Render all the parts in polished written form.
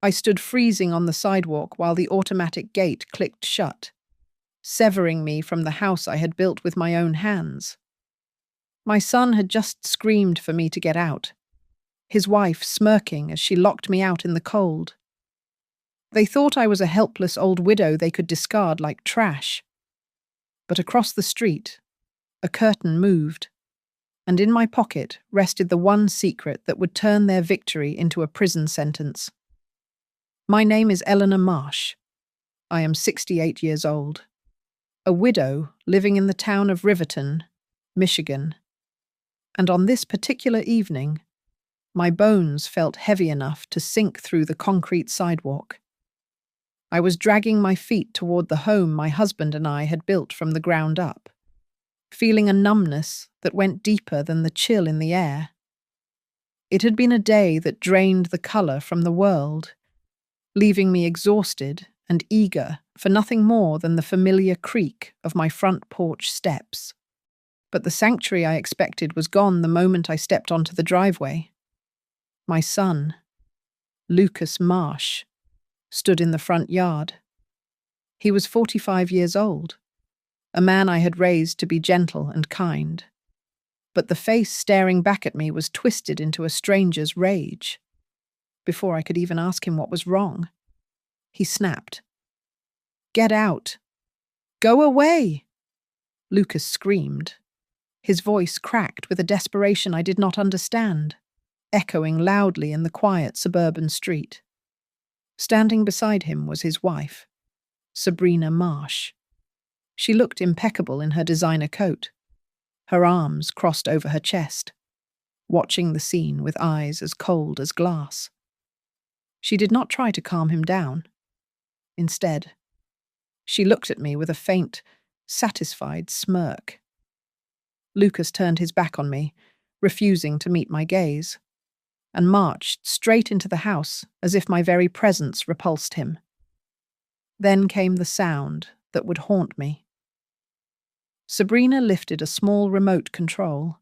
I stood freezing on the sidewalk while the automatic gate clicked shut, severing me from the house I had built with my own hands. My son had just screamed for me to get out, his wife smirking as she locked me out in the cold. They thought I was a helpless old widow they could discard like trash. But across the street, a curtain moved, and in my pocket rested the one secret that would turn their victory into a prison sentence. My name is Eleanor Marsh. I am 68 years old, a widow living in the town of Riverton, Michigan. And on this particular evening, my bones felt heavy enough to sink through the concrete sidewalk. I was dragging my feet toward the home my husband and I had built from the ground up, feeling a numbness that went deeper than the chill in the air. It had been a day that drained the color from the world, leaving me exhausted and eager for nothing more than the familiar creak of my front porch steps. But the sanctuary I expected was gone the moment I stepped onto the driveway. My son, Lucas Marsh, stood in the front yard. He was 45 years old, a man I had raised to be gentle and kind. But the face staring back at me was twisted into a stranger's rage. Before I could even ask him what was wrong, he snapped. "Get out! Go away!" Lucas screamed. His voice cracked with a desperation I did not understand, echoing loudly in the quiet suburban street. Standing beside him was his wife, Sabrina Marsh. She looked impeccable in her designer coat, her arms crossed over her chest, watching the scene with eyes as cold as glass. She did not try to calm him down. Instead, she looked at me with a faint, satisfied smirk. Lucas turned his back on me, refusing to meet my gaze, and marched straight into the house as if my very presence repulsed him. Then came the sound that would haunt me. Sabrina lifted a small remote control.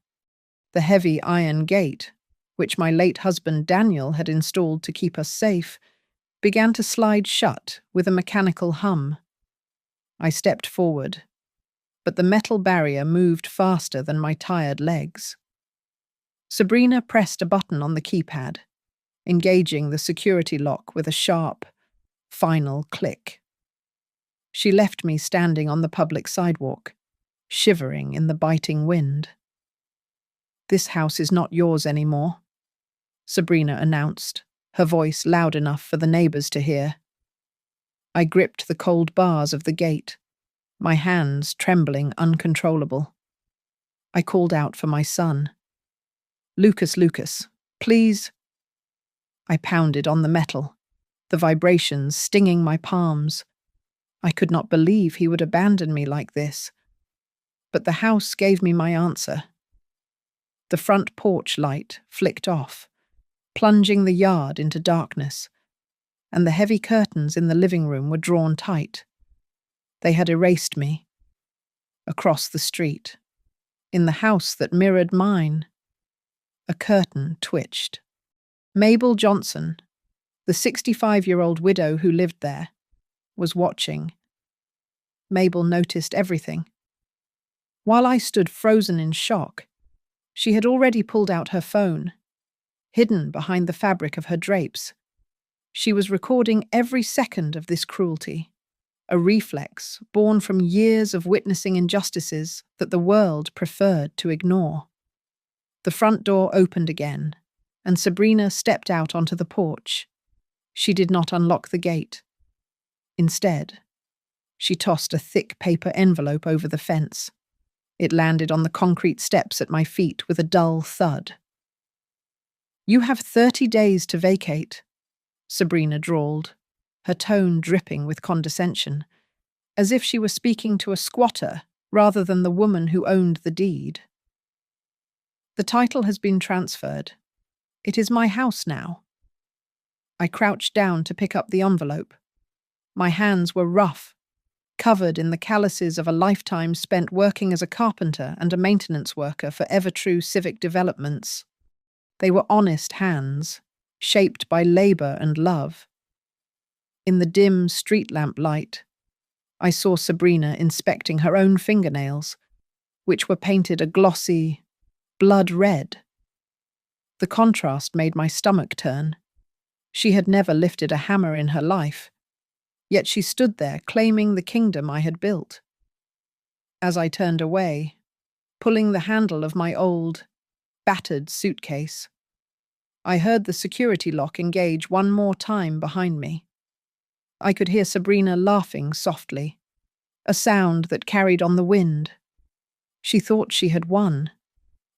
The heavy iron gate, which my late husband Daniel had installed to keep us safe, began to slide shut with a mechanical hum. I stepped forward, but the metal barrier moved faster than my tired legs. Sabrina pressed a button on the keypad, engaging the security lock with a sharp, final click. She left me standing on the public sidewalk, shivering in the biting wind. "This house is not yours anymore," Sabrina announced, her voice loud enough for the neighbors to hear. I gripped the cold bars of the gate, my hands trembling uncontrollable. I called out for my son. Lucas, please." I pounded on the metal, the vibrations stinging my palms. I could not believe he would abandon me like this. But the house gave me my answer. The front porch light flicked off, plunging the yard into darkness, and the heavy curtains in the living room were drawn tight. They had erased me. Across the street, in the house that mirrored mine, a curtain twitched. Mabel Johnson, the 65-year-old widow who lived there, was watching. Mabel noticed everything. While I stood frozen in shock, she had already pulled out her phone, hidden behind the fabric of her drapes. She was recording every second of this cruelty, a reflex born from years of witnessing injustices that the world preferred to ignore. The front door opened again, and Sabrina stepped out onto the porch. She did not unlock the gate. Instead, she tossed a thick paper envelope over the fence. It landed on the concrete steps at my feet with a dull thud. "You have 30 days to vacate," Sabrina drawled, her tone dripping with condescension, as if she were speaking to a squatter rather than the woman who owned the deed. "The title has been transferred. It is my house now." I crouched down to pick up the envelope. My hands were rough, covered in the calluses of a lifetime spent working as a carpenter and a maintenance worker for ever-true civic developments. They were honest hands, shaped by labor and love, In the dim street lamp light, I saw Sabrina inspecting her own fingernails, which were painted a glossy, blood red. The contrast made my stomach turn. She had never lifted a hammer in her life, yet she stood there claiming the kingdom I had built. As I turned away, pulling the handle of my old, battered suitcase, I heard the security lock engage one more time behind me. I could hear Sabrina laughing softly, a sound that carried on the wind. She thought she had won.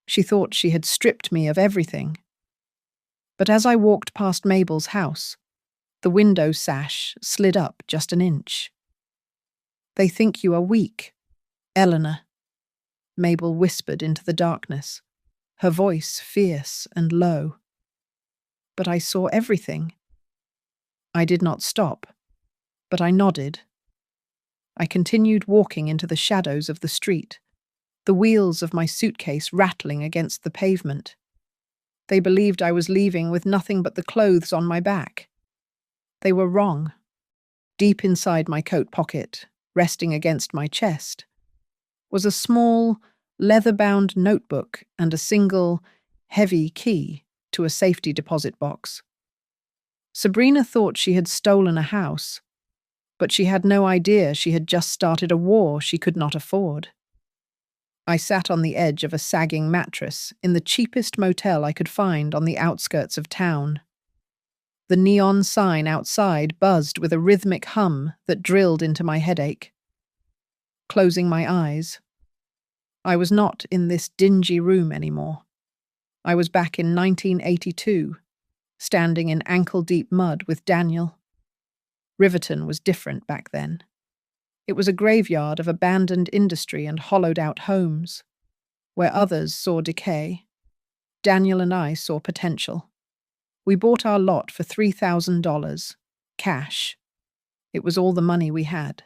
She thought she had stripped me of everything. But as I walked past Mabel's house, the window sash slid up just an inch. "They think you are weak, Eleanor," Mabel whispered into the darkness, her voice fierce and low. But I saw everything. I did not stop, but I nodded. I continued walking into the shadows of the street, the wheels of my suitcase rattling against the pavement. They believed I was leaving with nothing but the clothes on my back. They were wrong. Deep inside my coat pocket, resting against my chest, was a small, leather-bound notebook and a single, heavy key to a safety deposit box. Sabrina thought she had stolen a house, but she had no idea she had just started a war she could not afford. I sat on the edge of a sagging mattress in the cheapest motel I could find on the outskirts of town. The neon sign outside buzzed with a rhythmic hum that drilled into my headache. Closing my eyes, I was not in this dingy room anymore. I was back in 1982, standing in ankle-deep mud with Daniel. Riverton was different back then. It was a graveyard of abandoned industry and hollowed-out homes. Where others saw decay, Daniel and I saw potential. We bought our lot for $3,000, cash. It was all the money we had.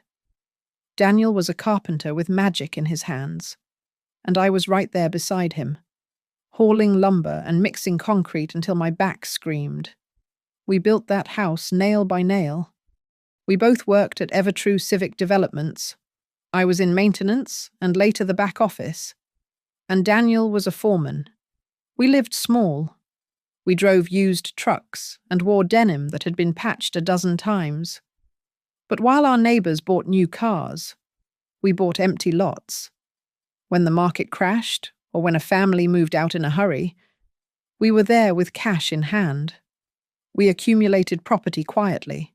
Daniel was a carpenter with magic in his hands, and I was right there beside him, hauling lumber and mixing concrete until my back screamed. We built that house nail by nail. We both worked at Evertrue Civic Developments. I was in maintenance and later the back office, and Daniel was a foreman. We lived small. We drove used trucks and wore denim that had been patched a dozen times. But while our neighbors bought new cars, we bought empty lots. When the market crashed, or when a family moved out in a hurry, we were there with cash in hand. We accumulated property quietly,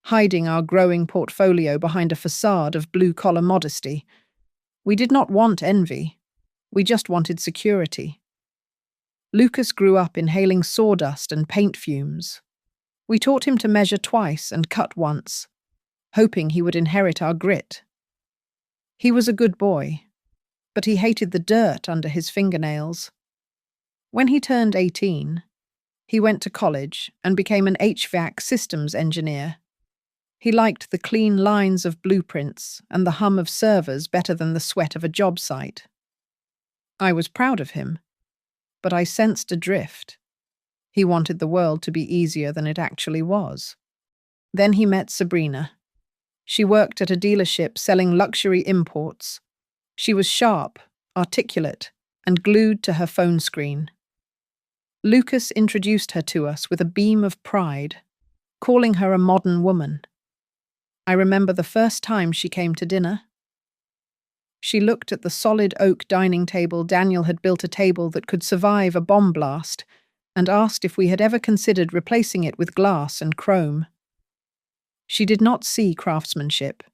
hiding our growing portfolio behind a facade of blue-collar modesty. We did not want envy. We just wanted security. Lucas grew up inhaling sawdust and paint fumes. We taught him to measure twice and cut once, hoping he would inherit our grit. He was a good boy, but he hated the dirt under his fingernails. When he turned 18, he went to college and became an HVAC systems engineer. He liked the clean lines of blueprints and the hum of servers better than the sweat of a job site. I was proud of him, but I sensed a drift. He wanted the world to be easier than it actually was. Then he met Sabrina. She worked at a dealership selling luxury imports. She was sharp, articulate, and glued to her phone screen. Lucas introduced her to us with a beam of pride, calling her a modern woman. I remember the first time she came to dinner. She looked at the solid oak dining table Daniel had built, a table that could survive a bomb blast, and asked if we had ever considered replacing it with glass and chrome. She did not see craftsmanship.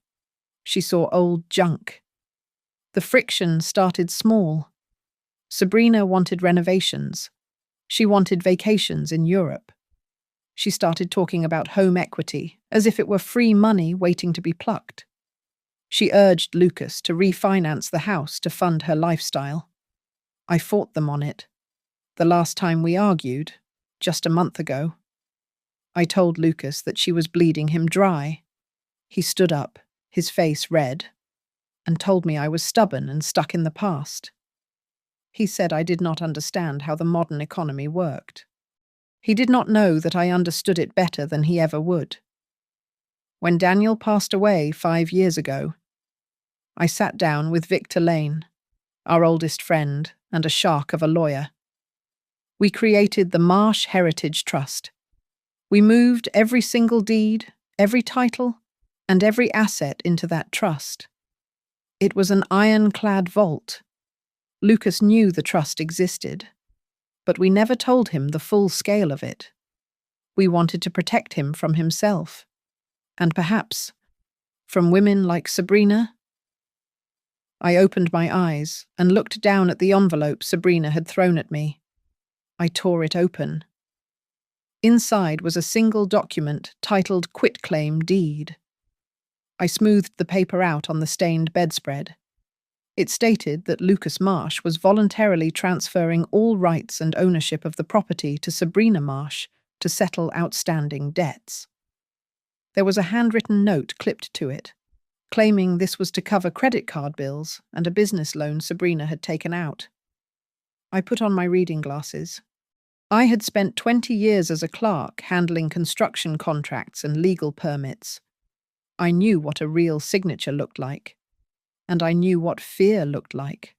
She saw old junk. The friction started small. Sabrina wanted renovations. She wanted vacations in Europe. She started talking about home equity, as if it were free money waiting to be plucked. She urged Lucas to refinance the house to fund her lifestyle. I fought them on it. The last time we argued, just a month ago. I told Lucas that she was bleeding him dry. He stood up, his face red, and told me I was stubborn and stuck in the past. He said I did not understand how the modern economy worked. He did not know that I understood it better than he ever would. When Daniel passed away 5 years ago, I sat down with Victor Lane, our oldest friend and a shark of a lawyer. We created the Marsh Heritage Trust. We moved every single deed, every title, and every asset into that trust. It was an ironclad vault. Lucas knew the trust existed, but we never told him the full scale of it. We wanted to protect him from himself, and perhaps from women like Sabrina. I opened my eyes and looked down at the envelope Sabrina had thrown at me. I tore it open. Inside was a single document titled Quitclaim Deed. I smoothed the paper out on the stained bedspread. It stated that Lucas Marsh was voluntarily transferring all rights and ownership of the property to Sabrina Marsh to settle outstanding debts. There was a handwritten note clipped to it, claiming this was to cover credit card bills and a business loan Sabrina had taken out. I put on my reading glasses. I had spent 20 years as a clerk handling construction contracts and legal permits. I knew what a real signature looked like, and I knew what fear looked like.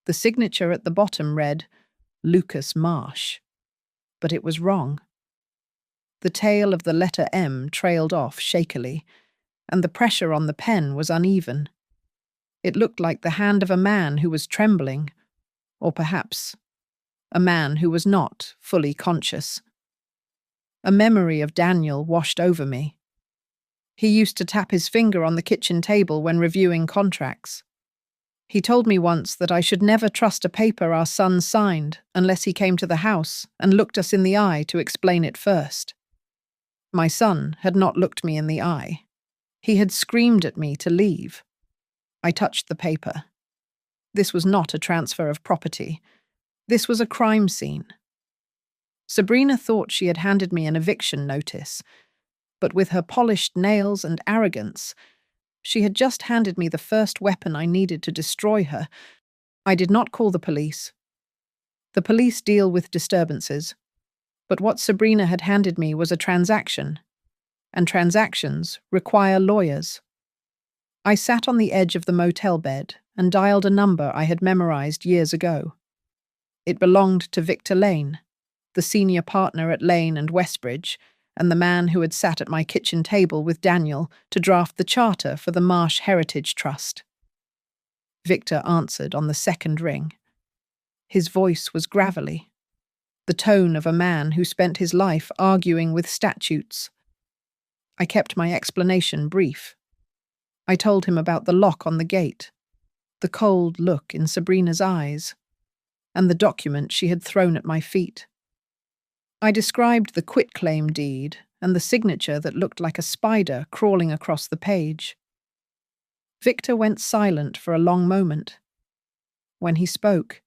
The signature at the bottom read, Lucas Marsh, but it was wrong. The tail of the letter M trailed off shakily, and the pressure on the pen was uneven. It looked like the hand of a man who was trembling, or perhaps a man who was not fully conscious. A memory of Daniel washed over me. He used to tap his finger on the kitchen table when reviewing contracts. He told me once that I should never trust a paper our son signed unless he came to the house and looked us in the eye to explain it first. My son had not looked me in the eye. He had screamed at me to leave. I touched the paper. This was not a transfer of property. This was a crime scene. Sabrina thought she had handed me an eviction notice, but with her polished nails and arrogance, she had just handed me the first weapon I needed to destroy her. I did not call the police. The police deal with disturbances, but what Sabrina had handed me was a transaction, and transactions require lawyers. I sat on the edge of the motel bed and dialed a number I had memorized years ago. It belonged to Victor Lane, the senior partner at Lane and Westbridge, and the man who had sat at my kitchen table with Daniel to draft the charter for the Marsh Heritage Trust. Victor answered on the second ring. His voice was gravelly, the tone of a man who spent his life arguing with statutes. I kept my explanation brief. I told him about the lock on the gate, the cold look in Sabrina's eyes, and the document she had thrown at my feet. I described the quitclaim deed and the signature that looked like a spider crawling across the page. Victor went silent for a long moment. When he spoke,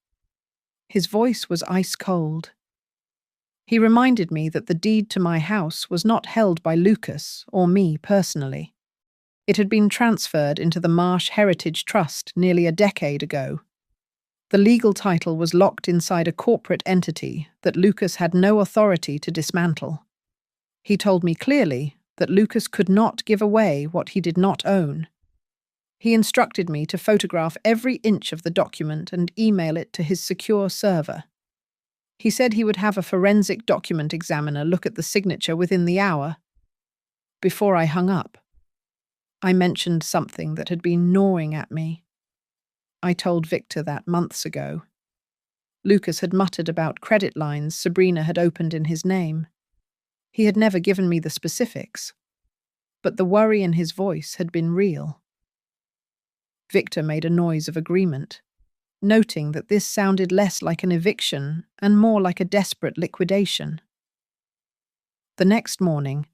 his voice was ice cold. He reminded me that the deed to my house was not held by Lucas or me personally. It had been transferred into the Marsh Heritage Trust nearly a decade ago. The legal title was locked inside a corporate entity that Lucas had no authority to dismantle. He told me clearly that Lucas could not give away what he did not own. He instructed me to photograph every inch of the document and email it to his secure server. He said he would have a forensic document examiner look at the signature within the hour. Before I hung up, I mentioned something that had been gnawing at me. I told Victor that months ago. Lucas had muttered about credit lines Sabrina had opened in his name. He had never given me the specifics, but the worry in his voice had been real. Victor made a noise of agreement, noting that this sounded less like an eviction and more like a desperate liquidation. The next morning,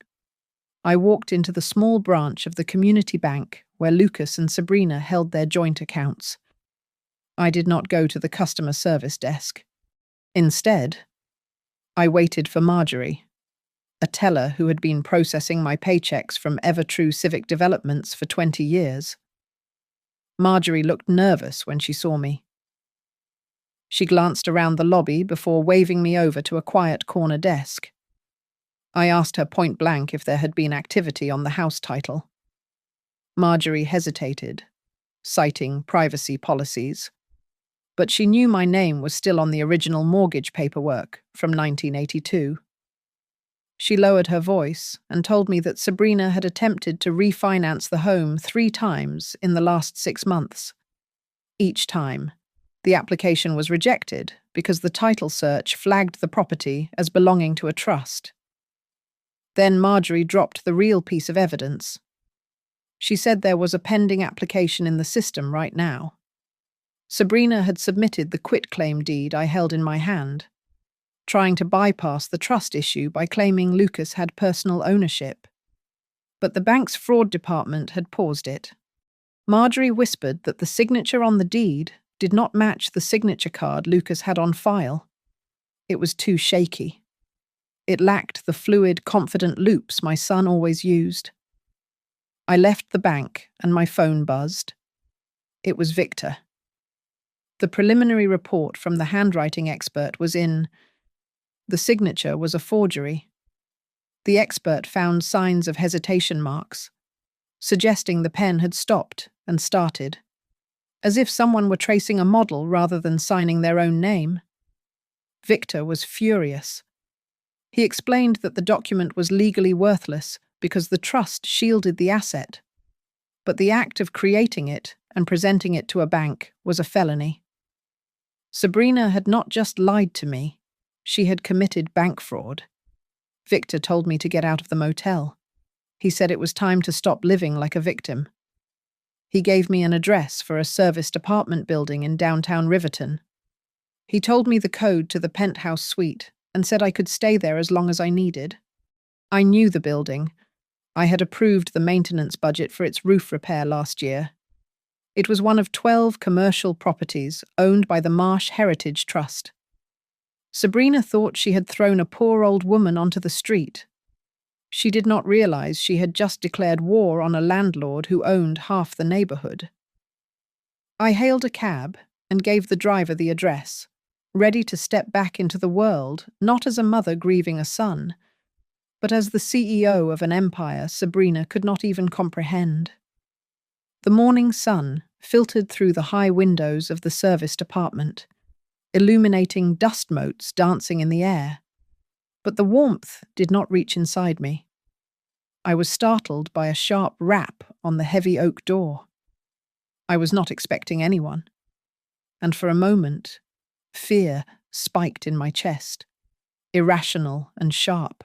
I walked into the small branch of the community bank where Lucas and Sabrina held their joint accounts. I did not go to the customer service desk. Instead, I waited for Marjorie, a teller who had been processing my paychecks from Evertrue Civic Developments for 20 years. Marjorie looked nervous when she saw me. She glanced around the lobby before waving me over to a quiet corner desk. I asked her point blank if there had been activity on the house title. Marjorie hesitated, citing privacy policies, but she knew my name was still on the original mortgage paperwork from 1982. She lowered her voice and told me that Sabrina had attempted to refinance the home 3 times in the last 6 months. Each time, the application was rejected because the title search flagged the property as belonging to a trust. Then Marjorie dropped the real piece of evidence. She said there was a pending application in the system right now. Sabrina had submitted the quitclaim deed I held in my hand, trying to bypass the trust issue by claiming Lucas had personal ownership. But the bank's fraud department had paused it. Marjorie whispered that the signature on the deed did not match the signature card Lucas had on file. It was too shaky. It lacked the fluid, confident loops my son always used. I left the bank and my phone buzzed. It was Victor. The preliminary report from the handwriting expert was in. The signature was a forgery. The expert found signs of hesitation marks, suggesting the pen had stopped and started, as if someone were tracing a model rather than signing their own name. Victor was furious. He explained that the document was legally worthless because the trust shielded the asset, but the act of creating it and presenting it to a bank was a felony. Sabrina had not just lied to me, she had committed bank fraud. Victor told me to get out of the motel. He said it was time to stop living like a victim. He gave me an address for a serviced apartment building in downtown Riverton. He told me the code to the penthouse suite and said I could stay there as long as I needed. I knew the building. I had approved the maintenance budget for its roof repair last year. It was one of 12 commercial properties owned by the Marsh Heritage Trust. Sabrina thought she had thrown a poor old woman onto the street. She did not realize she had just declared war on a landlord who owned half the neighborhood. I hailed a cab and gave the driver the address, ready to step back into the world, not as a mother grieving a son, but as the CEO of an empire Sabrina could not even comprehend. The morning sun filtered through the high windows of the serviced apartment, illuminating dust motes dancing in the air, but the warmth did not reach inside me. I was startled by a sharp rap on the heavy oak door. I was not expecting anyone, and for a moment, fear spiked in my chest, irrational and sharp.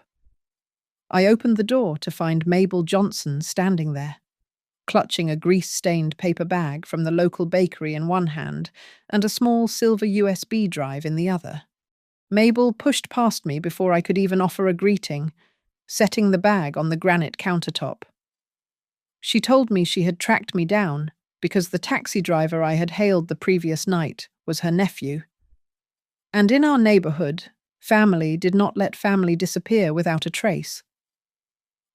I opened the door to find Mabel Johnson standing there, clutching a grease-stained paper bag from the local bakery in one hand and a small silver USB drive in the other. Mabel pushed past me before I could even offer a greeting, setting the bag on the granite countertop. She told me she had tracked me down because the taxi driver I had hailed the previous night was her nephew. And in our neighborhood, family did not let family disappear without a trace.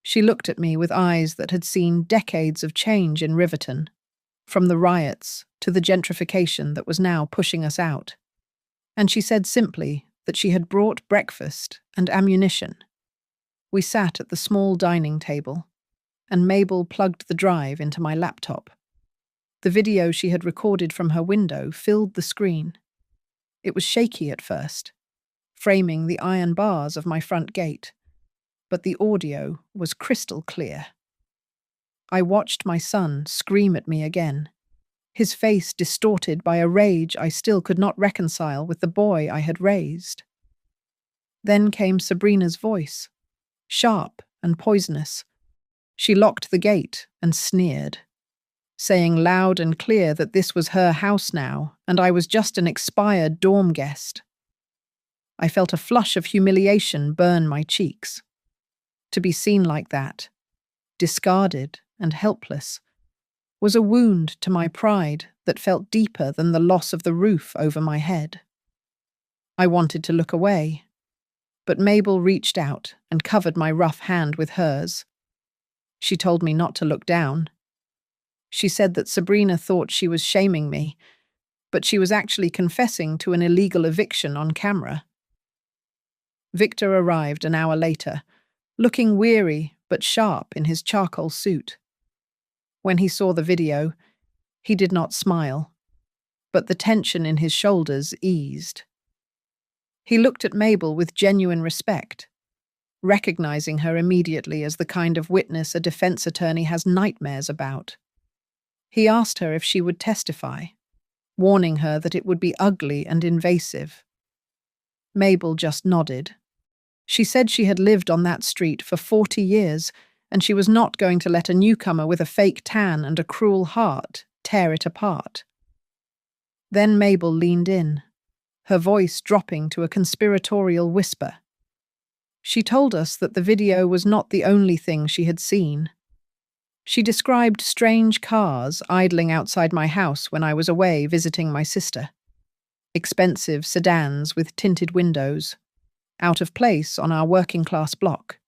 She looked at me with eyes that had seen decades of change in Riverton, from the riots to the gentrification that was now pushing us out. And she said simply that she had brought breakfast and ammunition. We sat at the small dining table, and Mabel plugged the drive into my laptop. The video she had recorded from her window filled the screen. It was shaky at first, framing the iron bars of my front gate, but the audio was crystal clear. I watched my son scream at me again, his face distorted by a rage I still could not reconcile with the boy I had raised. Then came Sabrina's voice, sharp and poisonous. She locked the gate and sneered, saying loud and clear that this was her house now and I was just an expired dorm guest. I felt a flush of humiliation burn my cheeks. To be seen like that, discarded and helpless, was a wound to my pride that felt deeper than the loss of the roof over my head. I wanted to look away, but Mabel reached out and covered my rough hand with hers. She told me not to look down. She said that Sabrina thought she was shaming me, but she was actually confessing to an illegal eviction on camera. Victor arrived an hour later, looking weary but sharp in his charcoal suit. When he saw the video, he did not smile, but the tension in his shoulders eased. He looked at Mabel with genuine respect, recognizing her immediately as the kind of witness a defense attorney has nightmares about. He asked her if she would testify, warning her that it would be ugly and invasive. Mabel just nodded. She said she had lived on that street for 40 years, and she was not going to let a newcomer with a fake tan and a cruel heart tear it apart. Then Mabel leaned in, her voice dropping to a conspiratorial whisper. She told us that the video was not the only thing she had seen. She described strange cars idling outside my house when I was away visiting my sister. Expensive sedans with tinted windows, out of place on our working-class block.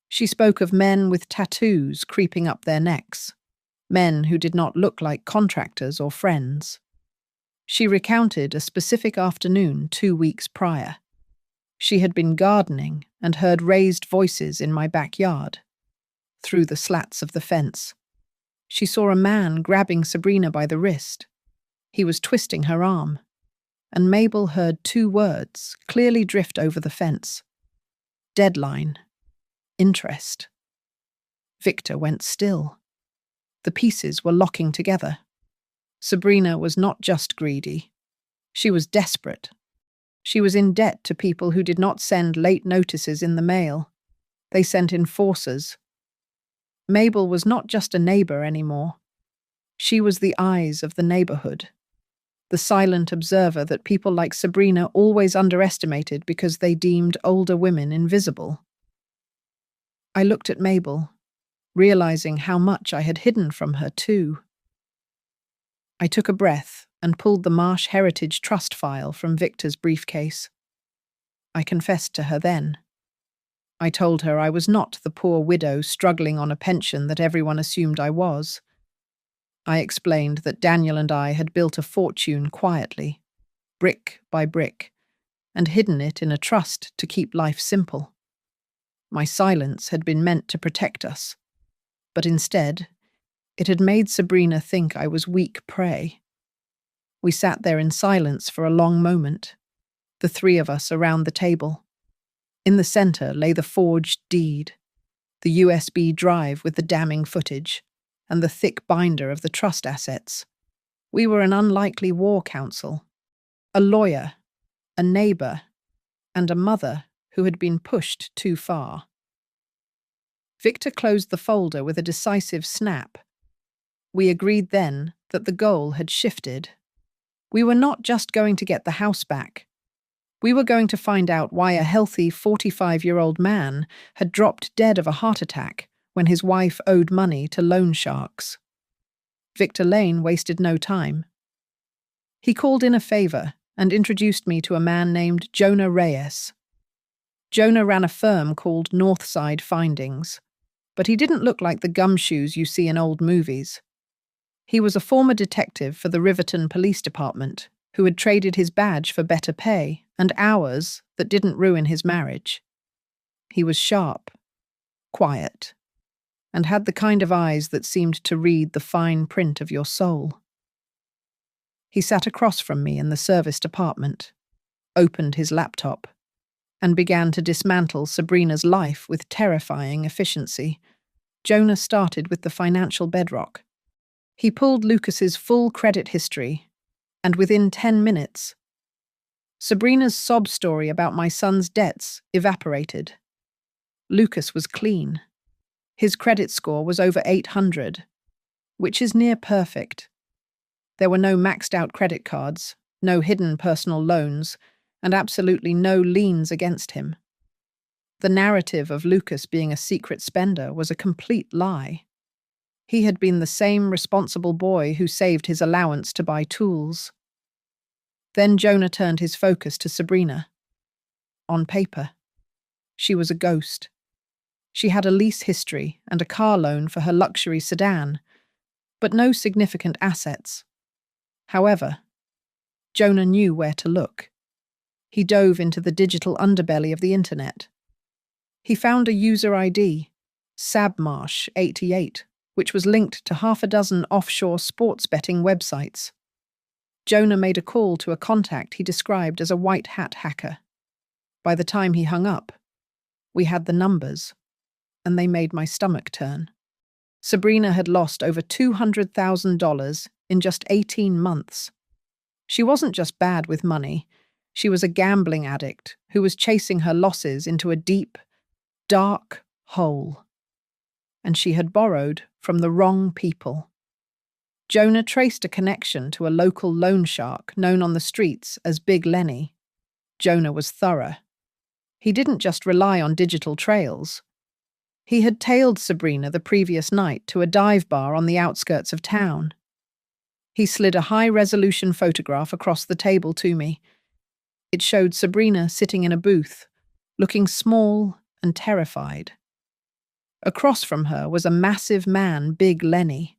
She spoke of men with tattoos creeping up their necks, men who did not look like contractors or friends. She recounted a specific afternoon 2 weeks prior. She had been gardening and heard raised voices in my backyard. Through the slats of the fence, she saw a man grabbing Sabrina by the wrist. He was twisting her arm, and Mabel heard 2 words clearly drift over the fence. Deadline. Interest. Victor went still. The pieces were locking together. Sabrina was not just greedy. She was desperate. She was in debt to people who did not send late notices in the mail. They sent enforcers. Mabel was not just a neighbor anymore. She was the eyes of the neighborhood, the silent observer that people like Sabrina always underestimated because they deemed older women invisible. I looked at Mabel, realizing how much I had hidden from her too. I took a breath and pulled the Marsh Heritage Trust file from Victor's briefcase. I confessed to her then. I told her I was not the poor widow struggling on a pension that everyone assumed I was. I explained that Daniel and I had built a fortune quietly, brick by brick, and hidden it in a trust to keep life simple. My silence had been meant to protect us, but instead, it had made Sabrina think I was weak prey. We sat there in silence for a long moment, the 3 of us around the table. In the center lay the forged deed, the USB drive with the damning footage, and the thick binder of the trust assets. We were an unlikely war counsel, a lawyer, a neighbor, and a mother who had been pushed too far. Victor closed the folder with a decisive snap. We agreed then that the goal had shifted. We were not just going to get the house back. We were going to find out why a healthy 45-year-old man had dropped dead of a heart attack when his wife owed money to loan sharks. Victor Lane wasted no time. He called in a favor and introduced me to a man named Jonah Reyes. Jonah ran a firm called Northside Findings, but he didn't look like the gumshoes you see in old movies. He was a former detective for the Riverton Police Department who had traded his badge for better pay and hours that didn't ruin his marriage. He was sharp, quiet, and had the kind of eyes that seemed to read the fine print of your soul. He sat across from me in the service department, opened his laptop, and began to dismantle Sabrina's life with terrifying efficiency. Jonah started with the financial bedrock. He pulled Lucas's full credit history, and within 10 minutes, Sabrina's sob story about my son's debts evaporated. Lucas was clean. His credit score was over 800, which is near perfect. There were no maxed-out credit cards, no hidden personal loans, and absolutely no liens against him. The narrative of Lucas being a secret spender was a complete lie. He had been the same responsible boy who saved his allowance to buy tools. Then Jonah turned his focus to Sabrina. On paper, she was a ghost. She had a lease history and a car loan for her luxury sedan, but no significant assets. However, Jonah knew where to look. He dove into the digital underbelly of the internet. He found a user ID, Sabmarsh88, which was linked to half a dozen offshore sports betting websites. Jonah made a call to a contact he described as a white hat hacker. By the time he hung up, we had the numbers, and they made my stomach turn. Sabrina had lost over $200,000 in just 18 months. She wasn't just bad with money, she was a gambling addict who was chasing her losses into a deep, dark hole. And she had borrowed from the wrong people. Jonah traced a connection to a local loan shark known on the streets as Big Lenny. Jonah was thorough. He didn't just rely on digital trails. He had tailed Sabrina the previous night to a dive bar on the outskirts of town. He slid a high-resolution photograph across the table to me. It showed Sabrina sitting in a booth, looking small and terrified. Across from her was a massive man, Big Lenny.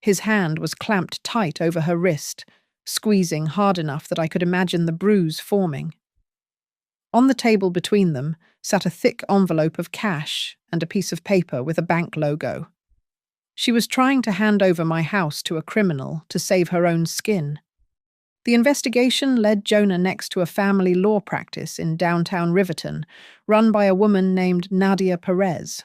His hand was clamped tight over her wrist, squeezing hard enough that I could imagine the bruise forming. On the table between them sat a thick envelope of cash and a piece of paper with a bank logo. She was trying to hand over my house to a criminal to save her own skin. The investigation led Jonah next to a family law practice in downtown Riverton, run by a woman named Nadia Perez.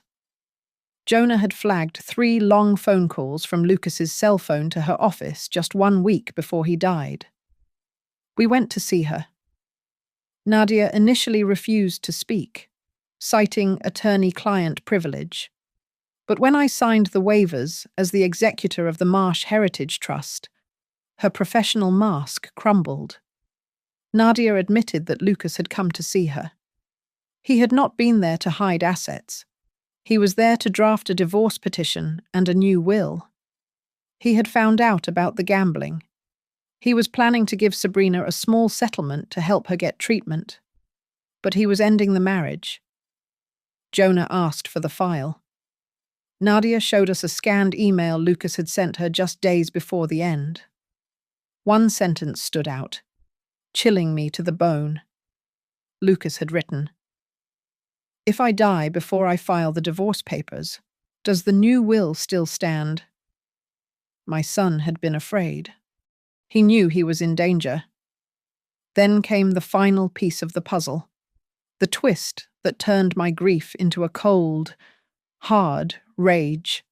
Jonah had flagged 3 long phone calls from Lucas's cell phone to her office just 1 week before he died. We went to see her. Nadia initially refused to speak, citing attorney-client privilege. But when I signed the waivers as the executor of the Marsh Heritage Trust, her professional mask crumbled. Nadia admitted that Lucas had come to see her. He had not been there to hide assets. He was there to draft a divorce petition and a new will. He had found out about the gambling. He was planning to give Sabrina a small settlement to help her get treatment. But he was ending the marriage. Jonah asked for the file. Nadia showed us a scanned email Lucas had sent her just days before the end. One sentence stood out, chilling me to the bone. Lucas had written, "If I die before I file the divorce papers, does the new will still stand?" My son had been afraid. He knew he was in danger. Then came the final piece of the puzzle, the twist that turned my grief into a cold, hard rage.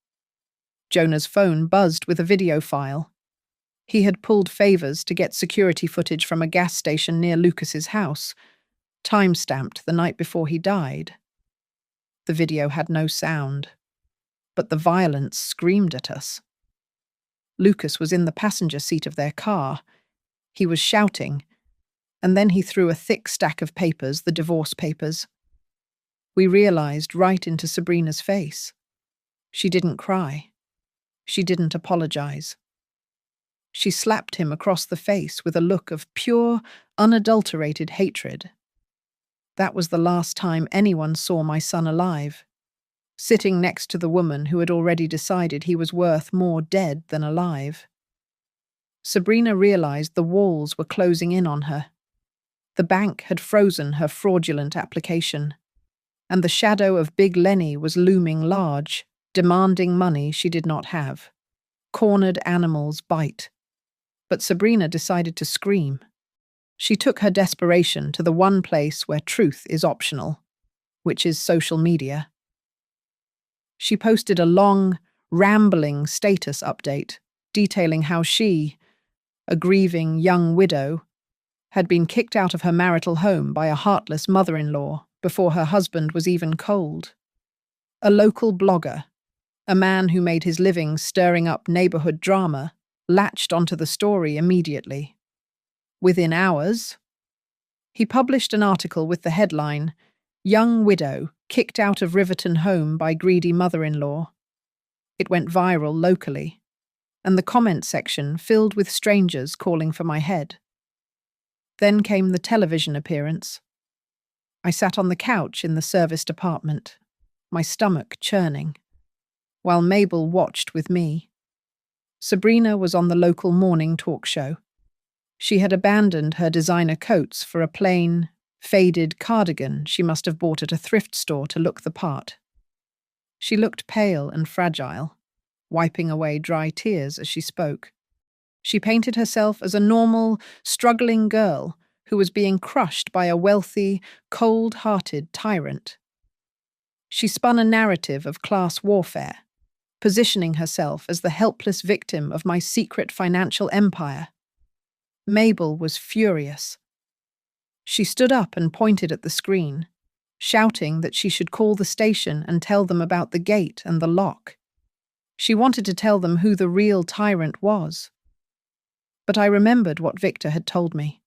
Jonah's phone buzzed with a video file. He had pulled favors to get security footage from a gas station near Lucas's house, time-stamped the night before he died. The video had no sound, but the violence screamed at us. Lucas was in the passenger seat of their car. He was shouting, and then he threw a thick stack of papers, the divorce papers. We realized right into Sabrina's face. She didn't cry. She didn't apologize. She slapped him across the face with a look of pure, unadulterated hatred. That was the last time anyone saw my son alive, sitting next to the woman who had already decided he was worth more dead than alive. Sabrina realized the walls were closing in on her. The bank had frozen her fraudulent application, and the shadow of Big Lenny was looming large, demanding money she did not have. Cornered animals bite. But Sabrina decided to scream. She took her desperation to the one place where truth is optional, which is social media. She posted a long, rambling status update detailing how she, a grieving young widow, had been kicked out of her marital home by a heartless mother-in-law before her husband was even cold. A local blogger, a man who made his living stirring up neighborhood drama, latched onto the story immediately. Within hours, he published an article with the headline, "Young Widow Kicked Out of Riverton Home by Greedy Mother-in-Law." It went viral locally, and the comment section filled with strangers calling for my head. Then came the television appearance. I sat on the couch in the serviced apartment, my stomach churning, while Mabel watched with me. Sabrina was on the local morning talk show. She had abandoned her designer coats for a plain, faded cardigan she must have bought at a thrift store to look the part. She looked pale and fragile, wiping away dry tears as she spoke. She painted herself as a normal, struggling girl who was being crushed by a wealthy, cold-hearted tyrant. She spun a narrative of class warfare, positioning herself as the helpless victim of my secret financial empire. Mabel was furious. She stood up and pointed at the screen, shouting that she should call the station and tell them about the gate and the lock. She wanted to tell them who the real tyrant was. But I remembered what Victor had told me.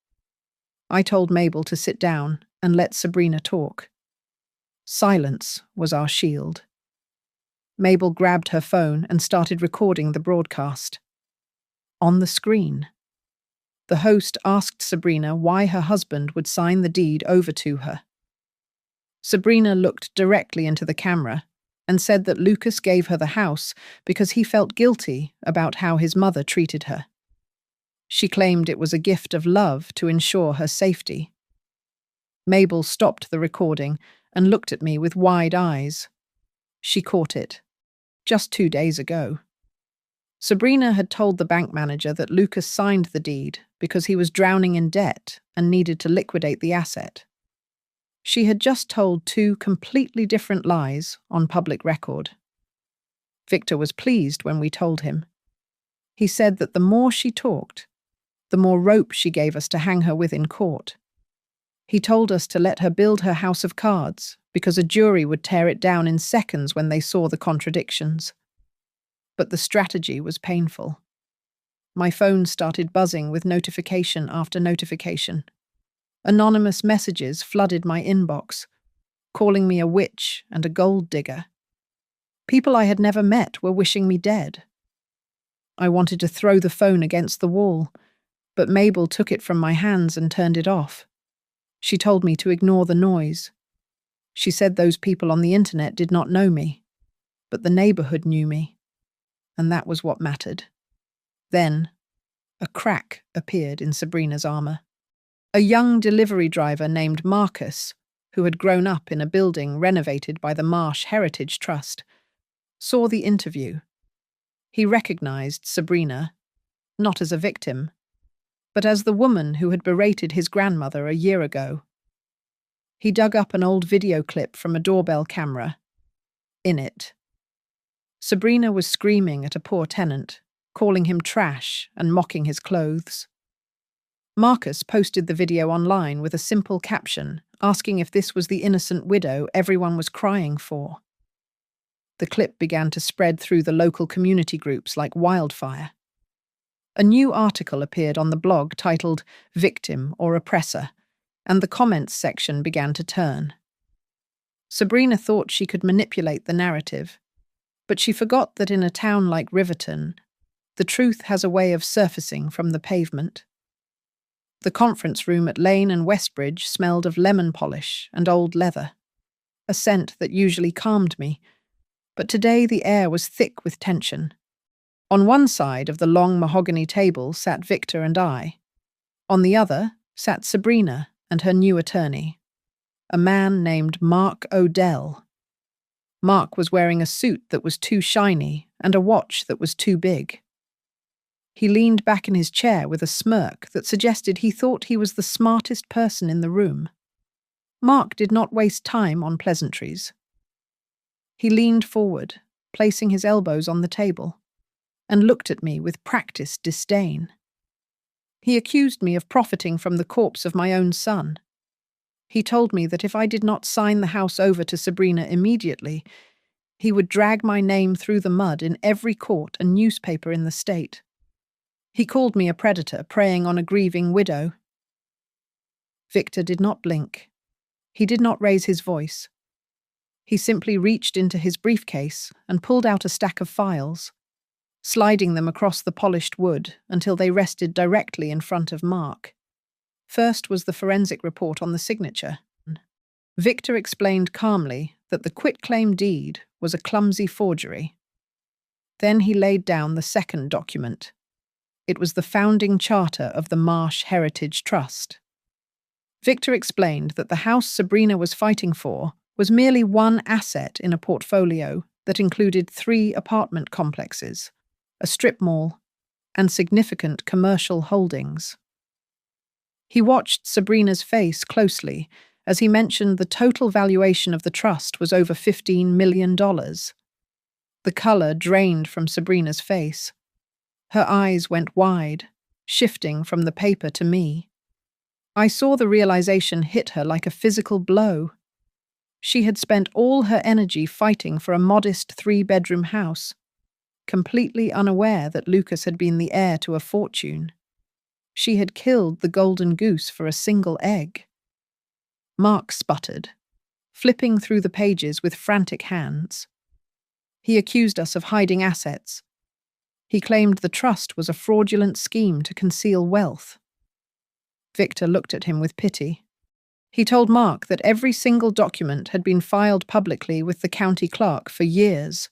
I told Mabel to sit down and let Sabrina talk. Silence was our shield. Mabel grabbed her phone and started recording the broadcast. On the screen, the host asked Sabrina why her husband would sign the deed over to her. Sabrina looked directly into the camera and said that Lucas gave her the house because he felt guilty about how his mother treated her. She claimed it was a gift of love to ensure her safety. Mabel stopped the recording and looked at me with wide eyes. She caught it. Just 2 days ago. Sabrina had told the bank manager that Lucas signed the deed because he was drowning in debt and needed to liquidate the asset. She had just told 2 completely different lies on public record. Victor was pleased when we told him. He said that the more she talked, the more rope she gave us to hang her with in court. He told us to let her build her house of cards because a jury would tear it down in seconds when they saw the contradictions. But the strategy was painful. My phone started buzzing with notification after notification. Anonymous messages flooded my inbox, calling me a witch and a gold digger. People I had never met were wishing me dead. I wanted to throw the phone against the wall, but Mabel took it from my hands and turned it off. She told me to ignore the noise. She said those people on the internet did not know me, but the neighborhood knew me, and that was what mattered. Then, a crack appeared in Sabrina's armor. A young delivery driver named Marcus, who had grown up in a building renovated by the Marsh Heritage Trust, saw the interview. He recognized Sabrina, not as a victim, but as the woman who had berated his grandmother a year ago. He dug up an old video clip from a doorbell camera. In it, Sabrina was screaming at a poor tenant, calling him trash and mocking his clothes. Marcus posted the video online with a simple caption, asking if this was the innocent widow everyone was crying for. The clip began to spread through the local community groups like wildfire. A new article appeared on the blog titled "Victim or Oppressor," and the comments section began to turn. Sabrina thought she could manipulate the narrative, but she forgot that in a town like Riverton, the truth has a way of surfacing from the pavement. The conference room at Lane and Westbridge smelled of lemon polish and old leather, a scent that usually calmed me, but today the air was thick with tension. On one side of the long mahogany table sat Victor and I. On the other sat Sabrina and her new attorney, a man named Mark Odell. Mark was wearing a suit that was too shiny and a watch that was too big. He leaned back in his chair with a smirk that suggested he thought he was the smartest person in the room. Mark did not waste time on pleasantries. He leaned forward, placing his elbows on the table, and looked at me with practiced disdain. He accused me of profiting from the corpse of my own son. He told me that if I did not sign the house over to Sabrina immediately, he would drag my name through the mud in every court and newspaper in the state. He called me a predator preying on a grieving widow. Victor did not blink. He did not raise his voice. He simply reached into his briefcase and pulled out a stack of files, sliding them across the polished wood until they rested directly in front of Mark. First was the forensic report on the signature. Victor explained calmly that the quitclaim deed was a clumsy forgery. Then he laid down the second document. It was the founding charter of the Marsh Heritage Trust. Victor explained that the house Sabrina was fighting for was merely one asset in a portfolio that included 3 apartment complexes, a strip mall, and significant commercial holdings. He watched Sabrina's face closely as he mentioned the total valuation of the trust was over $15 million. The color drained from Sabrina's face. Her eyes went wide, shifting from the paper to me. I saw the realization hit her like a physical blow. She had spent all her energy fighting for a modest 3-bedroom house, completely unaware that Lucas had been the heir to a fortune. She had killed the golden goose for a single egg. Mark sputtered, flipping through the pages with frantic hands. He accused us of hiding assets. He claimed the trust was a fraudulent scheme to conceal wealth. Victor looked at him with pity. He told Mark that every single document had been filed publicly with the county clerk for years.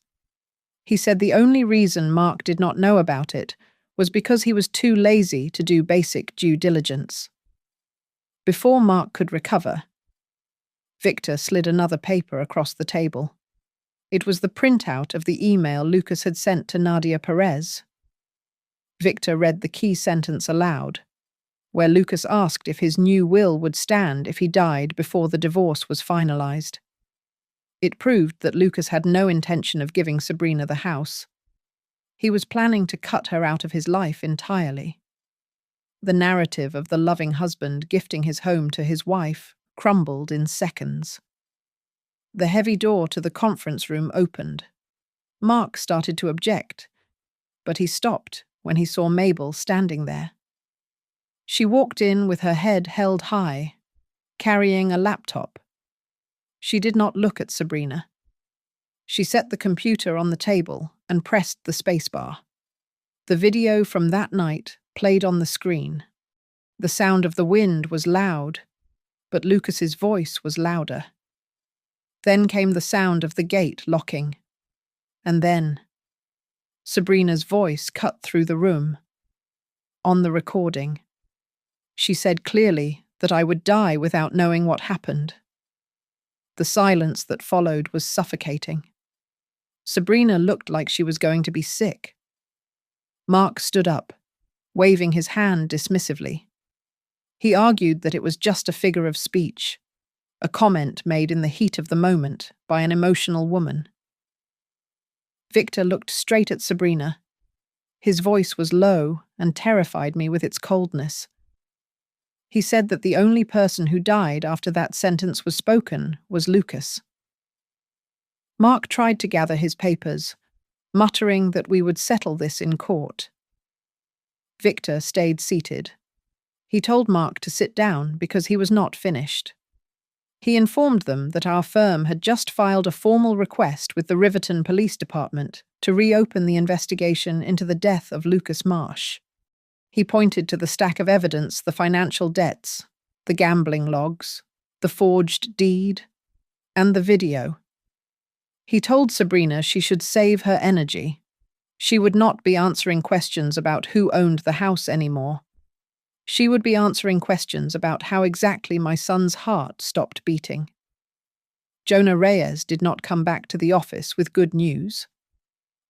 He said the only reason Mark did not know about it was because he was too lazy to do basic due diligence. Before Mark could recover, Victor slid another paper across the table. It was the printout of the email Lucas had sent to Nadia Perez. Victor read the key sentence aloud, where Lucas asked if his new will would stand if he died before the divorce was finalized. It proved that Lucas had no intention of giving Sabrina the house. He was planning to cut her out of his life entirely. The narrative of the loving husband gifting his home to his wife crumbled in seconds. The heavy door to the conference room opened. Mark started to object, but he stopped when he saw Mabel standing there. She walked in with her head held high, carrying a laptop. She did not look at Sabrina. She set the computer on the table and pressed the spacebar. The video from that night played on the screen. The sound of the wind was loud, but Lucas's voice was louder. Then came the sound of the gate locking. And then Sabrina's voice cut through the room. On the recording, she said clearly that I would die without knowing what happened. The silence that followed was suffocating. Sabrina looked like she was going to be sick. Mark stood up, waving his hand dismissively. He argued that it was just a figure of speech, a comment made in the heat of the moment by an emotional woman. Victor looked straight at Sabrina. His voice was low and terrified me with its coldness. He said that the only person who died after that sentence was spoken was Lucas. Mark tried to gather his papers, muttering that we would settle this in court. Victor stayed seated. He told Mark to sit down because he was not finished. He informed them that our firm had just filed a formal request with the Riverton Police Department to reopen the investigation into the death of Lucas Marsh. He pointed to the stack of evidence, the financial debts, the gambling logs, the forged deed, and the video. He told Sabrina she should save her energy. She would not be answering questions about who owned the house anymore. She would be answering questions about how exactly my son's heart stopped beating. Jonah Reyes did not come back to the office with good news.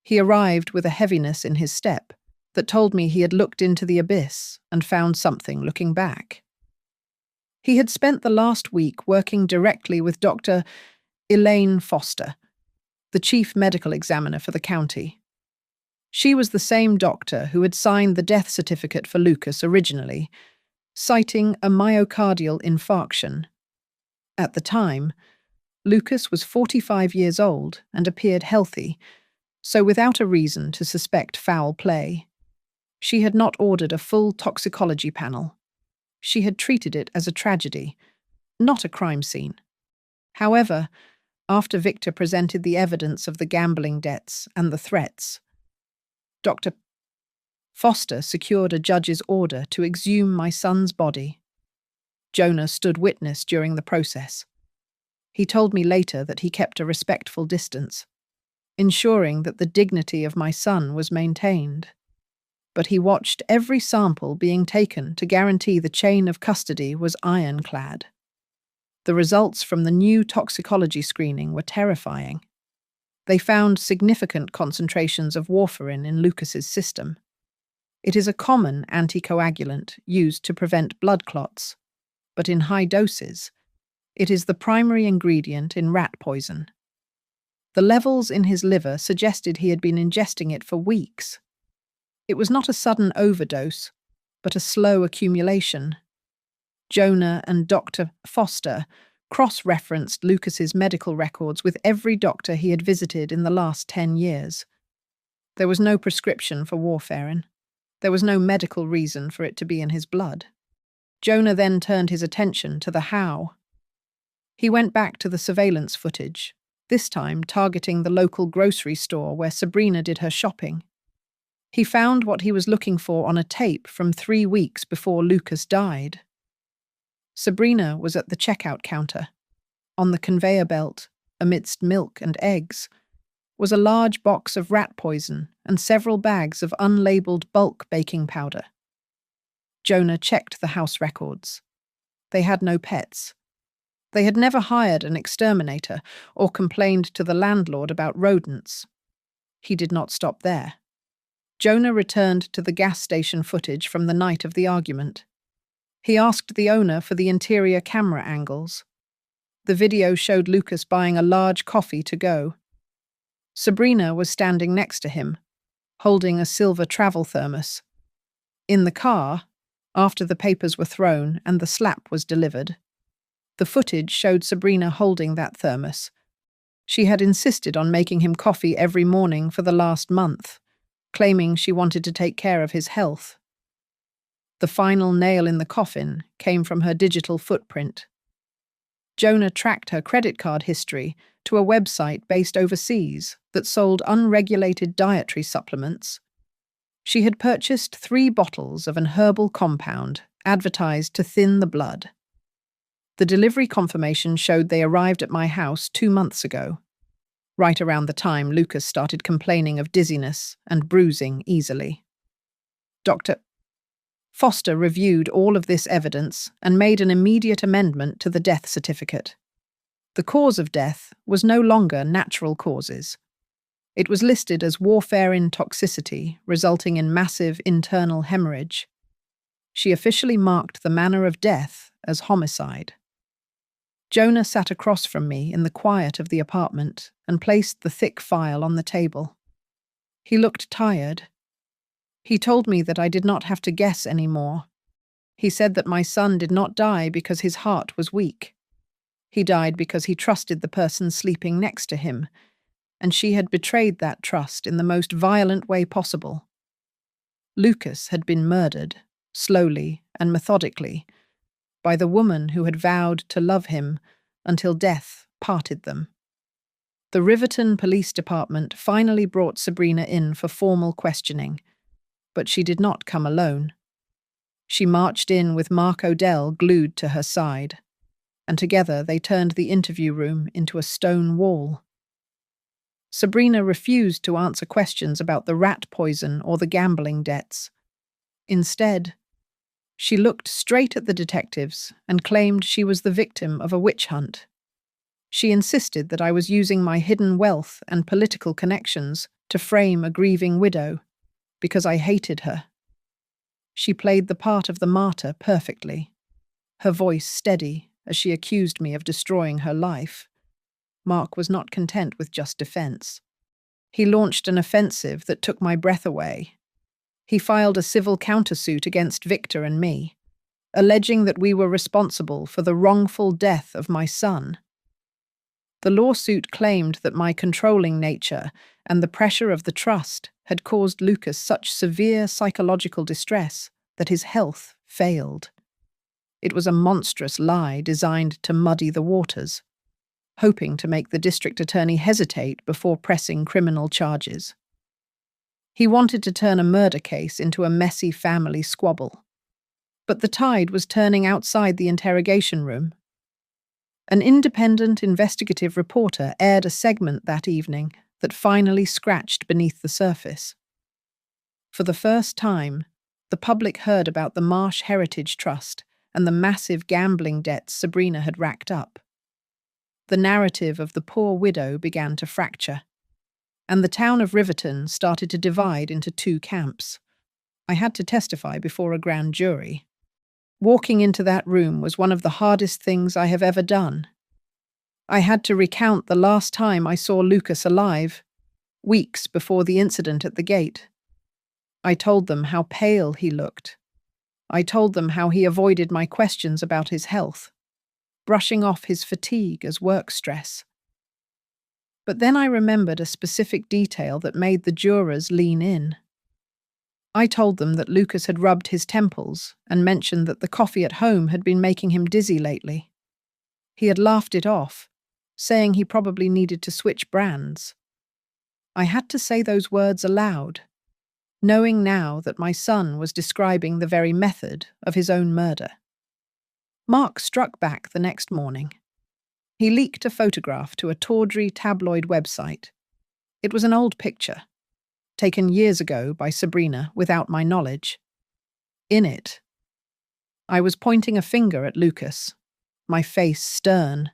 He arrived with a heaviness in his step that told me he had looked into the abyss and found something looking back. He had spent the last week working directly with Dr. Elaine Foster, the chief medical examiner for the county. She was the same doctor who had signed the death certificate for Lucas originally, citing a myocardial infarction. At the time, Lucas was 45 years old and appeared healthy, so without a reason to suspect foul play. She had not ordered a full toxicology panel. She had treated it as a tragedy, not a crime scene. However, after Victor presented the evidence of the gambling debts and the threats, Dr. Foster secured a judge's order to exhume my son's body. Jonah stood witness during the process. He told me later that he kept a respectful distance, ensuring that the dignity of my son was maintained. but he watched every sample being taken to guarantee the chain of custody was ironclad. The results from the new toxicology screening were terrifying. They found significant concentrations of warfarin in Lucas's system. It is a common anticoagulant used to prevent blood clots, but in high doses, it is the primary ingredient in rat poison. The levels in his liver suggested he had been ingesting it for weeks. It was not a sudden overdose, but a slow accumulation. Jonah and Dr. Foster cross-referenced Lucas's medical records with every doctor he had visited in the last 10 years. There was no prescription for warfarin. There was no medical reason for it to be in his blood. Jonah then turned his attention to the how. He went back to the surveillance footage, this time targeting the local grocery store where Sabrina did her shopping. He found what he was looking for on a tape from 3 weeks before Lucas died. Sabrina was at the checkout counter. On the conveyor belt, amidst milk and eggs, was a large box of rat poison and several bags of unlabeled bulk baking powder. Jonah checked the house records. They had no pets. They had never hired an exterminator or complained to the landlord about rodents. He did not stop there. Jonah returned to the gas station footage from the night of the argument. He asked the owner for the interior camera angles. The video showed Lucas buying a large coffee to go. Sabrina was standing next to him, holding a silver travel thermos. In the car, after the papers were thrown and the slap was delivered, the footage showed Sabrina holding that thermos. She had insisted on making him coffee every morning for the last month, claiming she wanted to take care of his health. The final nail in the coffin came from her digital footprint. Jonah tracked her credit card history to a website based overseas that sold unregulated dietary supplements. She had purchased 3 bottles of an herbal compound advertised to thin the blood. The delivery confirmation showed they arrived at my house 2 months ago, right around the time Lucas started complaining of dizziness and bruising easily. Dr. Foster reviewed all of this evidence and made an immediate amendment to the death certificate. The cause of death was no longer natural causes. It was listed as warfarin toxicity, resulting in massive internal hemorrhage. She officially marked the manner of death as homicide. Jonah sat across from me in the quiet of the apartment and placed the thick file on the table. He looked tired. He told me that I did not have to guess anymore. He said that my son did not die because his heart was weak. He died because he trusted the person sleeping next to him, and she had betrayed that trust in the most violent way possible. Lucas had been murdered, slowly and methodically, by the woman who had vowed to love him until death parted them. The Riverton Police Department finally brought Sabrina in for formal questioning, but she did not come alone. She marched in with Mark Odell glued to her side, and together they turned the interview room into a stone wall. Sabrina refused to answer questions about the rat poison or the gambling debts. Instead, she looked straight at the detectives and claimed she was the victim of a witch hunt. She insisted that I was using my hidden wealth and political connections to frame a grieving widow, because I hated her. She played the part of the martyr perfectly, her voice steady as she accused me of destroying her life. Mark was not content with just defense. He launched an offensive that took my breath away. He filed a civil countersuit against Victor and me, alleging that we were responsible for the wrongful death of my son. The lawsuit claimed that my controlling nature and the pressure of the trust had caused Lucas such severe psychological distress that his health failed. It was a monstrous lie designed to muddy the waters, hoping to make the district attorney hesitate before pressing criminal charges. He wanted to turn a murder case into a messy family squabble. But the tide was turning outside the interrogation room. An independent investigative reporter aired a segment that evening that finally scratched beneath the surface. For the first time, the public heard about the Marsh Heritage Trust and the massive gambling debts Sabrina had racked up. The narrative of the poor widow began to fracture, and the town of Riverton started to divide into two camps. I had to testify before a grand jury. Walking into that room was one of the hardest things I have ever done. I had to recount the last time I saw Lucas alive, weeks before the incident at the gate. I told them how pale he looked. I told them how he avoided my questions about his health, brushing off his fatigue as work stress. But then I remembered a specific detail that made the jurors lean in. I told them that Lucas had rubbed his temples and mentioned that the coffee at home had been making him dizzy lately. He had laughed it off, saying he probably needed to switch brands. I had to say those words aloud, knowing now that my son was describing the very method of his own murder. Mark struck back the next morning. He leaked a photograph to a tawdry tabloid website. It was an old picture, taken years ago by Sabrina without my knowledge. In it, I was pointing a finger at Lucas, my face stern,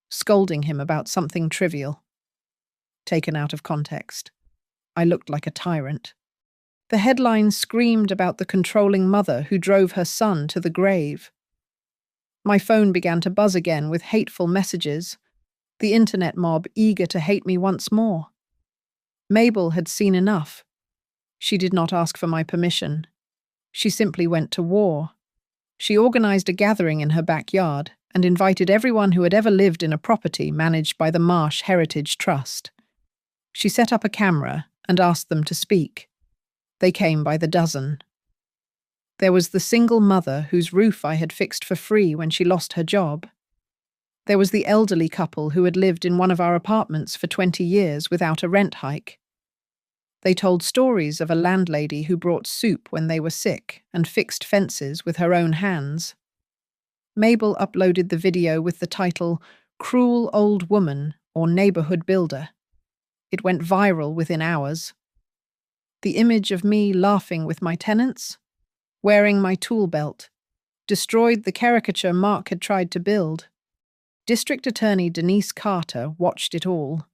scolding him about something trivial. Taken out of context, I looked like a tyrant. The headline screamed about the controlling mother who drove her son to the grave. My phone began to buzz again with hateful messages, the internet mob eager to hate me once more. Mabel had seen enough. She did not ask for my permission. She simply went to war. She organized a gathering in her backyard and invited everyone who had ever lived in a property managed by the Marsh Heritage Trust. She set up a camera and asked them to speak. They came by the dozen. There was the single mother whose roof I had fixed for free when she lost her job. There was the elderly couple who had lived in one of our apartments for 20 years without a rent hike. They told stories of a landlady who brought soup when they were sick and fixed fences with her own hands. Mabel uploaded the video with the title "Cruel Old Woman" or "Neighborhood Builder." It went viral within hours. The image of me laughing with my tenants, wearing my tool belt, destroyed the caricature Mark had tried to build. District Attorney Denise Carter watched it all.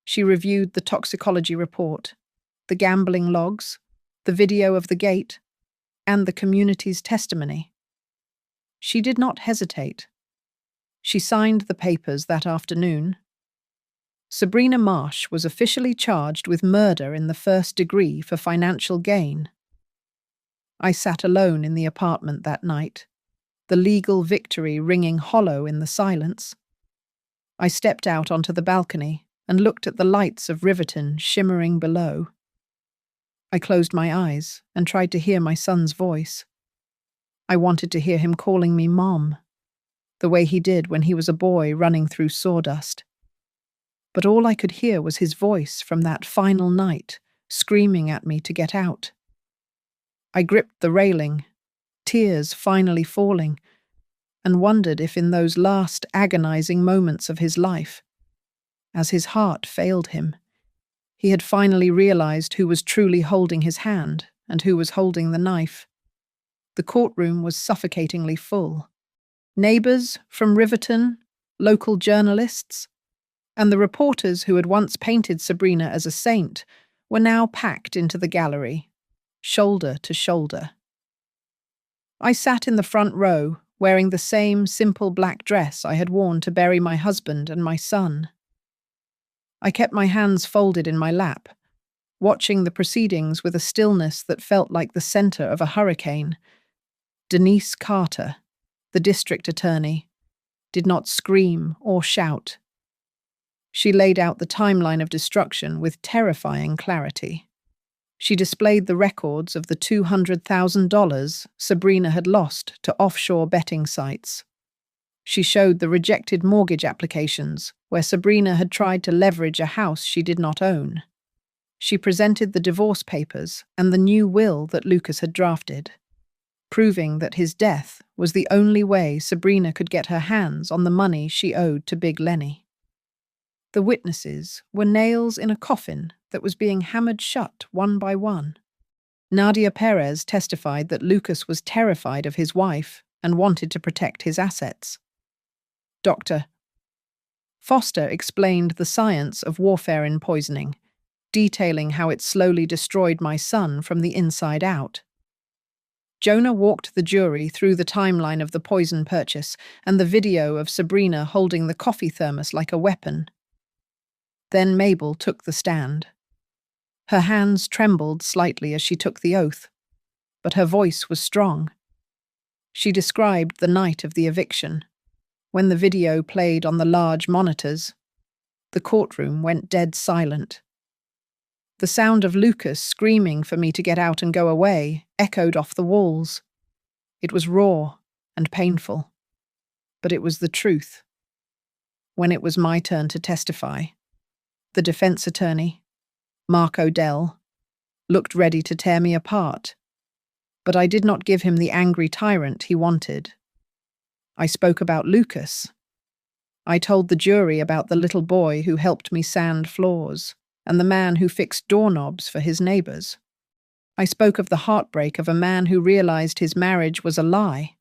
She reviewed the toxicology report, the gambling logs, the video of the gate, and the community's testimony. She did not hesitate. She signed the papers that afternoon. Sabrina Marsh was officially charged with murder in the first degree for financial gain. I sat alone in the apartment that night, the legal victory ringing hollow in the silence. I stepped out onto the balcony and looked at the lights of Riverton shimmering below. I closed my eyes and tried to hear my son's voice. I wanted to hear him calling me Mom, the way he did when he was a boy running through sawdust. But all I could hear was his voice from that final night, screaming at me to get out. I gripped the railing, tears finally falling, and wondered if in those last agonizing moments of his life, as his heart failed him, he had finally realized who was truly holding his hand and who was holding the knife. The courtroom was suffocatingly full. Neighbors from Riverton, local journalists, and the reporters who had once painted Sabrina as a saint were now packed into the gallery, shoulder to shoulder. I sat in the front row, wearing the same simple black dress I had worn to bury my husband and my son. I kept my hands folded in my lap, watching the proceedings with a stillness that felt like the center of a hurricane. Denise Carter, the district attorney, did not scream or shout. She laid out the timeline of destruction with terrifying clarity. She displayed the records of the $200,000 Sabrina had lost to offshore betting sites. She showed the rejected mortgage applications where Sabrina had tried to leverage a house she did not own. She presented the divorce papers and the new will that Lucas had drafted, proving that his death was the only way Sabrina could get her hands on the money she owed to Big Lenny. The witnesses were nails in a coffin that was being hammered shut one by one. Nadia Perez testified that Lucas was terrified of his wife and wanted to protect his assets. Dr. Foster explained the science of warfarin poisoning, detailing how it slowly destroyed my son from the inside out. Jonah walked the jury through the timeline of the poison purchase and the video of Sabrina holding the coffee thermos like a weapon. Then Mabel took the stand. Her hands trembled slightly as she took the oath, but her voice was strong. She described the night of the eviction. When the video played on the large monitors, the courtroom went dead silent. The sound of Lucas screaming for me to get out and go away echoed off the walls. It was raw and painful, but it was the truth. When it was my turn to testify, the defense attorney, Mark O'Dell, looked ready to tear me apart, but I did not give him the angry tyrant he wanted. I spoke about Lucas. I told the jury about the little boy who helped me sand floors and the man who fixed doorknobs for his neighbors. I spoke of the heartbreak of a man who realized his marriage was a lie.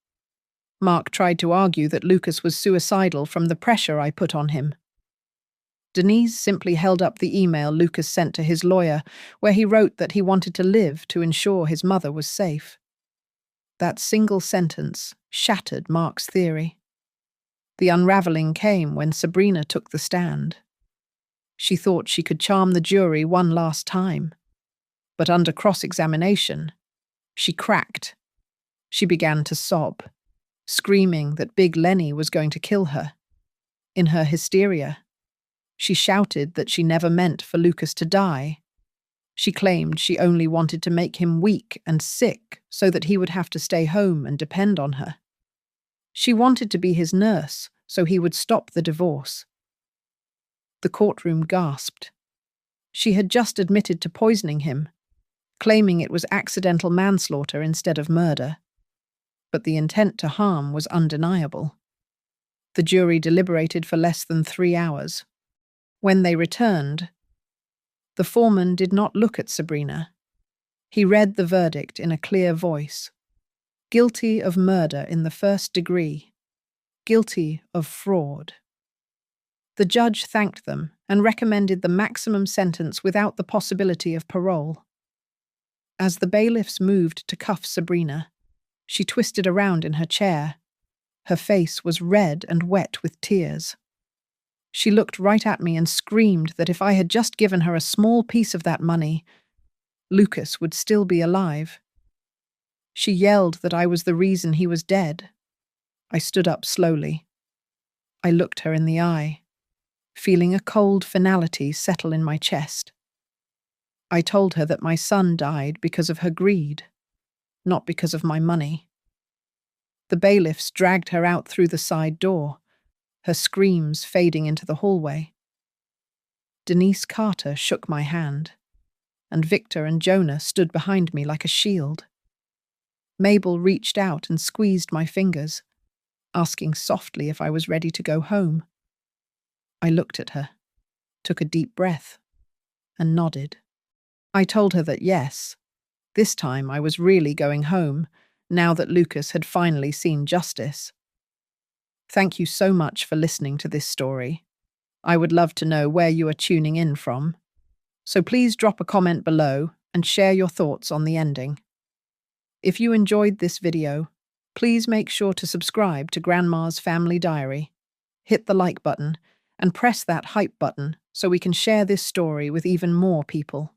Mark tried to argue that Lucas was suicidal from the pressure I put on him. Denise simply held up the email Lucas sent to his lawyer, where he wrote that he wanted to live to ensure his mother was safe. That single sentence shattered Mark's theory. The unraveling came when Sabrina took the stand. She thought she could charm the jury one last time, but under cross-examination, she cracked. She began to sob, screaming that Big Lenny was going to kill her. In her hysteria, she shouted that she never meant for Lucas to die. She claimed she only wanted to make him weak and sick so that he would have to stay home and depend on her. She wanted to be his nurse so he would stop the divorce. The courtroom gasped. She had just admitted to poisoning him, claiming it was accidental manslaughter instead of murder. But the intent to harm was undeniable. The jury deliberated for less than 3 hours. When they returned, the foreman did not look at Sabrina. He read the verdict in a clear voice. Guilty of murder in the first degree. Guilty of fraud. The judge thanked them and recommended the maximum sentence without the possibility of parole. As the bailiffs moved to cuff Sabrina, she twisted around in her chair. Her face was red and wet with tears. She looked right at me and screamed that if I had just given her a small piece of that money, Lucas would still be alive. She yelled that I was the reason he was dead. I stood up slowly. I looked her in the eye, feeling a cold finality settle in my chest. I told her that my son died because of her greed, not because of my money. The bailiffs dragged her out through the side door, her screams fading into the hallway. Denise Carter shook my hand, and Victor and Jonah stood behind me like a shield. Mabel reached out and squeezed my fingers, asking softly if I was ready to go home. I looked at her, took a deep breath, and nodded. I told her that yes, this time I was really going home, now that Lucas had finally seen justice. Thank you so much for listening to this story. I would love to know where you are tuning in from, so please drop a comment below and share your thoughts on the ending. If you enjoyed this video, please make sure to subscribe to Grandma's Family Diary, hit the like button, and press that hype button so we can share this story with even more people.